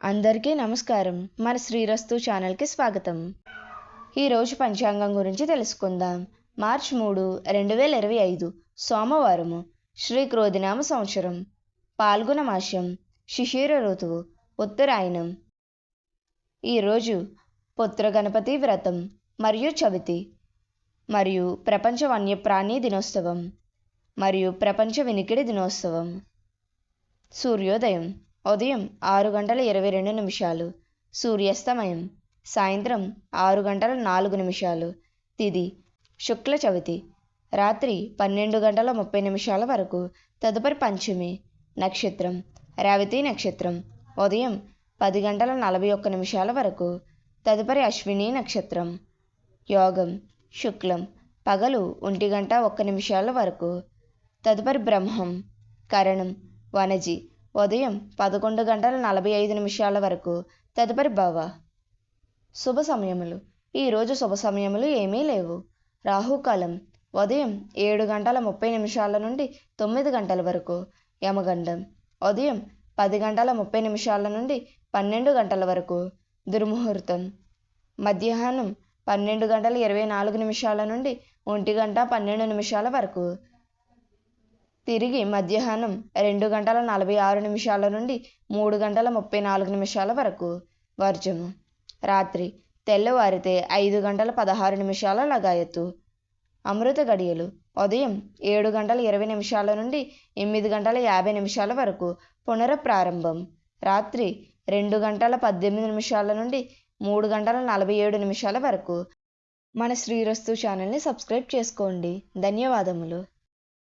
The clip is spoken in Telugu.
అందరికీ నమస్కారం. మన శ్రీరస్తు ఛానల్కి స్వాగతం. ఈరోజు పంచాంగం గురించి తెలుసుకుందాం. మార్చి 3, 2025 సోమవారము. శ్రీ క్రోధినామ సంవత్సరం, పాల్గొన మాసం, శిశిర ఋతువు, ఉత్తరాయణం. ఈరోజు పుత్ర గణపతి వ్రతం మరియు చవితి, మరియు ప్రపంచ వన్యప్రాణి దినోత్సవం, మరియు ప్రపంచ వినికిడి దినోత్సవం. సూర్యోదయం ఉదయం 6:22, సూర్యాస్తమయం సాయంత్రం 6:04. తిథి శుక్ల చవితి, రాత్రి 12:30 వరకు. తదుపరి పంచమి. నక్షత్రం రేవతి నక్షత్రం, ఉదయం 10:41 వరకు. తదుపరి అశ్విని నక్షత్రం. యోగం శుక్లం, పగలు 1:01 వరకు. తదుపరి బ్రహ్మం. కరణం వనజి, ఉదయం 11:45 వరకు. తదుపరి భవ. శుభ సమయములు. ఈరోజు శుభ సమయములు ఏమీ లేవు. రాహుకాలం ఉదయం 7:30 నుండి 9 వరకు. యమగండం ఉదయం 10:30 నుండి 12 వరకు. దుర్ముహూర్తం మధ్యాహ్నం 12:24 నుండి 1:12 వరకు. తిరిగి మధ్యాహ్నం 2:46 నుండి 3:34 వరకు. వర్జము రాత్రి తెల్లవారితే 5:16 లగాయత్తు. అమృత గడియలు ఉదయం 7:20 నుండి 8:50 వరకు. పునఃప్రారంభం రాత్రి 2:18 నుండి 3:47 వరకు. మన శ్రీరస్తు ఛానల్ని సబ్స్క్రైబ్ చేసుకోండి. ధన్యవాదములు.